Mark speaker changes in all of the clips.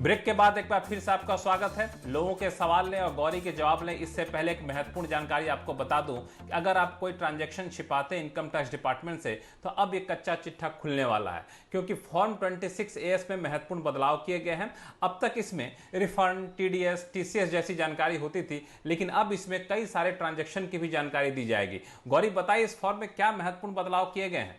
Speaker 1: Break के बाद एक बार फिर से आपका स्वागत है। लोगों के सवाल लें और गौरी के जवाब लें, इससे पहले एक महत्वपूर्ण जानकारी आपको बता दूं कि अगर आप कोई ट्रांजैक्शन छिपाते हैं इनकम टैक्स डिपार्टमेंट से, तो अब ये कच्चा चिट्ठा खुलने वाला है, क्योंकि फॉर्म 26AS में महत्वपूर्ण बदलाव किए गए हैं। अब तक इसमें रिफंड, TDS, TCS जैसी जानकारी होती थी, लेकिन अब इसमें कई सारे ट्रांजैक्शन की भी जानकारी दी जाएगी। गौरी बताइए, इस फॉर्म में क्या महत्वपूर्ण बदलाव किए गए हैं?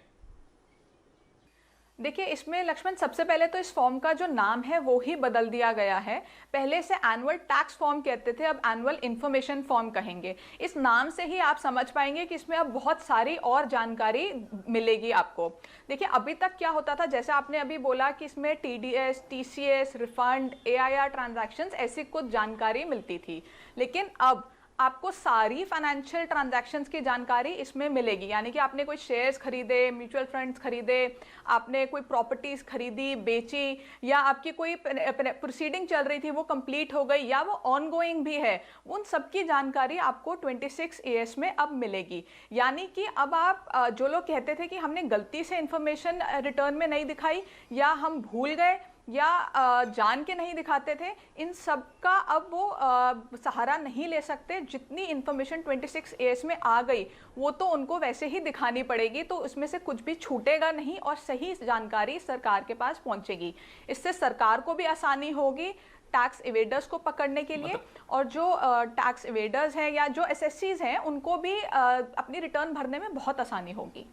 Speaker 2: देखिए, इसमें लक्ष्मण सबसे पहले तो इस फॉर्म का जो नाम है वो ही बदल दिया गया है। पहले से एनुअल टैक्स फॉर्म कहते थे, अब एनुअल इन्फॉर्मेशन फॉर्म कहेंगे। इस नाम से ही आप समझ पाएंगे कि इसमें अब बहुत सारी और जानकारी मिलेगी आपको। देखिए, अभी तक क्या होता था, जैसे आपने अभी बोला कि इसमें TDS, TCS, refund, AIR transactions ऐसी कुछ जानकारी मिलती थी, लेकिन अब आपको सारी फाइनेंशियल ट्रांजैक्शंस की जानकारी इसमें मिलेगी। यानी कि आपने कोई शेयर्स खरीदे, म्यूचुअल फंड्स खरीदे, आपने कोई प्रॉपर्टीज खरीदी, बेची, या आपकी कोई प्रोसीडिंग चल रही थी वो कंप्लीट हो गई या वो ऑनगोइंग भी है, उन सब की जानकारी आपको 26AS में अब मिलेगी। यानी कि अब आप जो लोग कहते थे कि हमने गलती से इंफॉर्मेशन रिटर्न में नहीं दिखाई, या हम भूल गए, या जान के नहीं दिखाते थे, इन सब का अब वो सहारा नहीं ले सकते। जितनी इन्फॉर्मेशन 26AS में आ गई वो तो उनको वैसे ही दिखानी पड़ेगी, तो उसमें से कुछ भी छूटेगा नहीं और सही जानकारी सरकार के पास पहुंचेगी। इससे सरकार को भी आसानी होगी टैक्स इवेडर्स को पकड़ने के लिए, और जो टैक्स इवेडर्स हैं या जो SSCs हैं उनको भी अपनी रिटर्न भरने में बहुत आसानी होगी।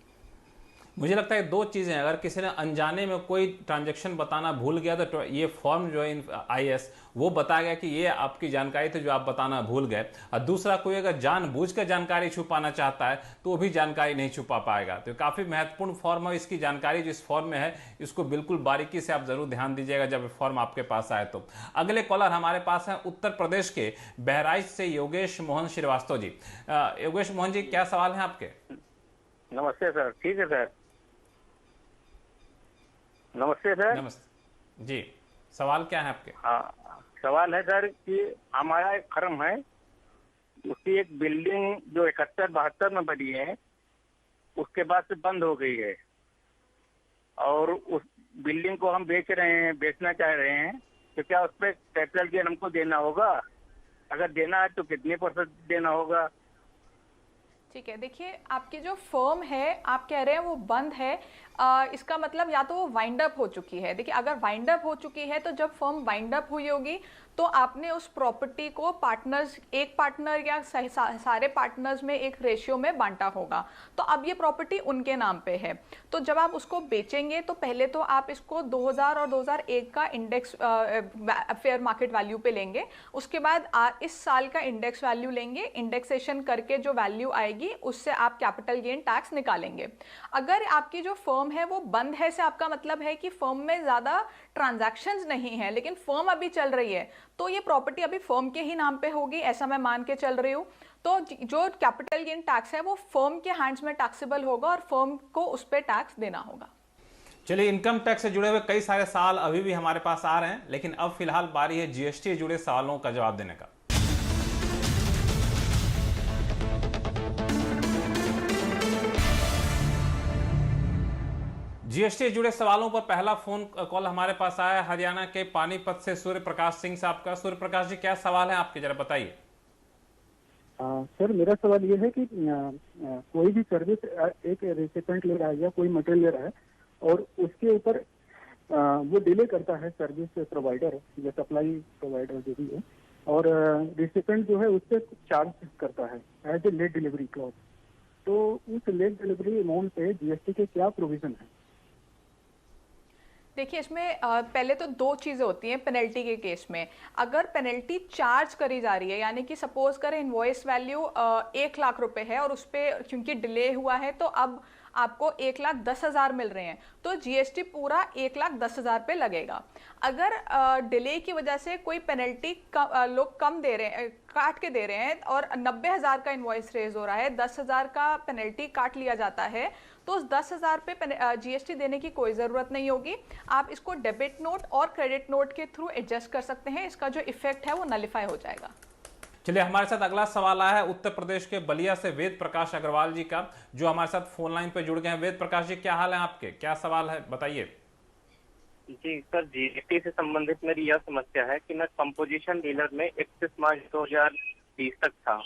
Speaker 1: मुझे लगता है दो चीज़ें, अगर किसी ने अनजाने में कोई ट्रांजैक्शन बताना भूल गया तो ये फॉर्म जो है IS वो बताया गया कि ये आपकी जानकारी थी जो आप बताना भूल गए, और दूसरा कोई अगर जानबूझकर जानकारी छुपाना चाहता है तो वो भी जानकारी नहीं छुपा पाएगा। तो काफ़ी महत्वपूर्ण फॉर्म है। इसकी जानकारी जो इस फॉर्म में है इसको बिल्कुल बारीकी से आप जरूर ध्यान दीजिएगा जब फॉर्म आपके पास आए तो। अगले कॉलर हमारे पास है उत्तर प्रदेश के बहराइच से योगेश मोहन श्रीवास्तव जी। योगेश मोहन जी, क्या सवाल है आपके?
Speaker 3: नमस्ते सर। ठीक है सर, नमस्ते सर।
Speaker 1: नमस्ते जी, सवाल क्या है आपके?
Speaker 3: हाँ, सवाल है सर कि हमारा एक फर्म है, उसकी एक बिल्डिंग जो 71-72 में बनी है उसके बाद से बंद हो गई है, और उस बिल्डिंग को हम बेचना चाह रहे हैं, तो क्या उस पर कैपिटल गेन हमको देना होगा? अगर देना है तो कितने % देना होगा?
Speaker 2: ठीक है, देखिए, आपकी जो फर्म है आप कह रहे हैं वो बंद है, इसका मतलब या तो वो वाइंड अप हो चुकी है। देखिए, अगर वाइंड अप हो चुकी है तो जब फर्म वाइंड अप हुई होगी तो आपने उस प्रॉपर्टी को पार्टनर्स, एक पार्टनर या सारे पार्टनर्स में एक रेशियो में बांटा होगा, तो अब ये प्रॉपर्टी उनके नाम पे है। तो जब आप उसको बेचेंगे तो पहले तो आप इसको 2000 और 2001 का इंडेक्स फेयर मार्केट वैल्यू पे लेंगे, उसके बाद इस साल का इंडेक्स वैल्यू लेंगे, इंडेक्सेशन करके जो वैल्यू आएगी उससे आप कैपिटल गेन टैक्स निकालेंगे। अगर आपकी जो फर्म है वो बंद है, से आपका मतलब है कि फर्म में ज्यादा ट्रांजैक्शंस नहीं है लेकिन फर्म अभी चल रही है, तो ये प्रॉपर्टी अभी फर्म के ही नाम पे होगी, ऐसा मैं मान के चल रही हूं। तो जो कैपिटल गेन टैक्स है वो फर्म के हैंड्स में टैक्सेबल होगा और फर्म को उस पर टैक्स देना होगा।
Speaker 1: चलिए, इनकम टैक्स से जुड़े हुए कई सारे सवाल अभी भी हमारे पास आ रहे हैं, लेकिन अब फिलहाल बारी है GST से जुड़े सवालों का जवाब देने का। GST से जुड़े सवालों पर पहला फोन कॉल हमारे पास आया है हरियाणा के पानीपत से सूर्य प्रकाश सिंह साहब का। सूर्य प्रकाश जी, क्या सवाल है आपके, जरा बताइए।
Speaker 4: सर, मेरा सवाल ये है कि कोई भी सर्विस एक रेसिपिएंट ले रहा है या कोई मटेरियल ले रहा है और उसके ऊपर वो डिले करता है, सर्विस प्रोवाइडर या सप्लाई प्रोवाइडर जो भी है, और रेसिपिएंट जो है उससे चार्ज करता है as a late delivery clause, तो उस लेट डिलीवरी अमाउंट पे GST के क्या प्रोविजन है?
Speaker 2: देखिए, इसमें पहले तो दो चीज़ें होती हैं पेनल्टी के केस में। अगर पेनल्टी चार्ज करी जा रही है, यानी कि सपोज करें इनवॉइस वैल्यू 1 लाख रुपए है और उस पर क्योंकि डिले हुआ है तो अब आपको 1,10,000 मिल रहे हैं, तो GST पूरा 1,10,000 पे लगेगा। अगर डिले की वजह से कोई पेनल्टी लोग कम दे रहे हैं, काट के दे रहे हैं, और 90,000 का इनवॉइस रेज हो रहा है, 10,000 का पेनल्टी काट लिया जाता है, तो उस 10,000 पे GST देने की कोई ज़रूरत नहीं होगी। आप इसको डेबिट नोट और क्रेडिट नोट के थ्रू एडजस्ट कर सकते हैं, इसका जो इफेक्ट है वो नलिफाई हो जाएगा।
Speaker 1: चलिए, हमारे साथ अगला सवाल आया है उत्तर प्रदेश के बलिया से वेद प्रकाश अग्रवाल जी का, जो हमारे साथ फोन लाइन पर जुड़ गए हैं। वेद प्रकाश जी, क्या हाल है आपके, क्या सवाल है, बताइए।
Speaker 3: जी सर, जीएसटी से संबंधित मेरी यह समस्या है कि मैं कंपोजिशन डीलर में 31 मार्च 2020 तक था।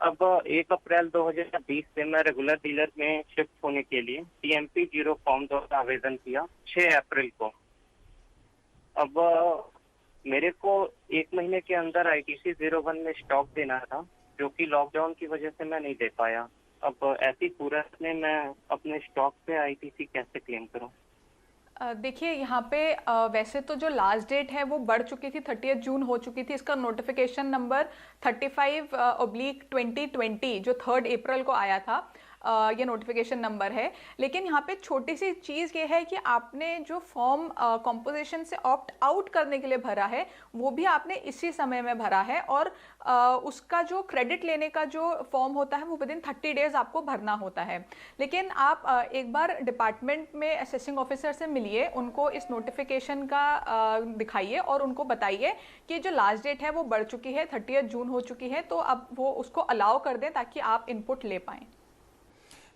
Speaker 3: अब 1 अप्रैल 2020 से मैं रेगुलर डीलर में शिफ्ट होने के लिए TMP 0 फॉर्म द्वारा आवेदन किया 6 अप्रैल को। अब मेरे को 1 महीने के अंदर ITC 01 में स्टॉक देना था, जो कि लॉकडाउन की वजह से मैं नहीं दे पाया। अब ऐसी सूरत में मैं अपने स्टॉक पे ITC कैसे क्लेम करूं?
Speaker 2: देखिए यहाँ पे वैसे तो जो लास्ट डेट है वो बढ़ चुकी थी, 30 जून हो चुकी थी। इसका नोटिफिकेशन नंबर 35/2020 जो 3 अप्रैल को आया था, ये नोटिफिकेशन नंबर है। लेकिन यहाँ पे छोटी सी चीज़ ये है कि आपने जो फॉर्म कंपोजिशन से ऑप्ट आउट करने के लिए भरा है वो भी आपने इसी समय में भरा है, और उसका जो क्रेडिट लेने का जो फॉर्म होता है वो विदिन 30 डेज आपको भरना होता है। लेकिन आप एक बार डिपार्टमेंट में असेसिंग ऑफिसर से मिलिए, उनको इस नोटिफिकेशन का दिखाइए और उनको बताइए कि जो लास्ट डेट है वो बढ़ चुकी है, 30 जून हो चुकी है, तो अब वो उसको अलाउ कर दें ताकि आप इनपुट ले पाएँ।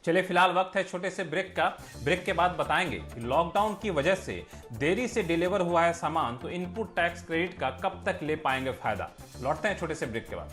Speaker 1: चलिए फिलहाल वक्त है छोटे से ब्रेक का। ब्रेक के बाद बताएंगे कि लॉकडाउन की वजह से देरी से डिलीवर हुआ है सामान, तो इनपुट टैक्स क्रेडिट का कब तक ले पाएंगे फायदा। लौटते हैं छोटे से ब्रेक के बाद।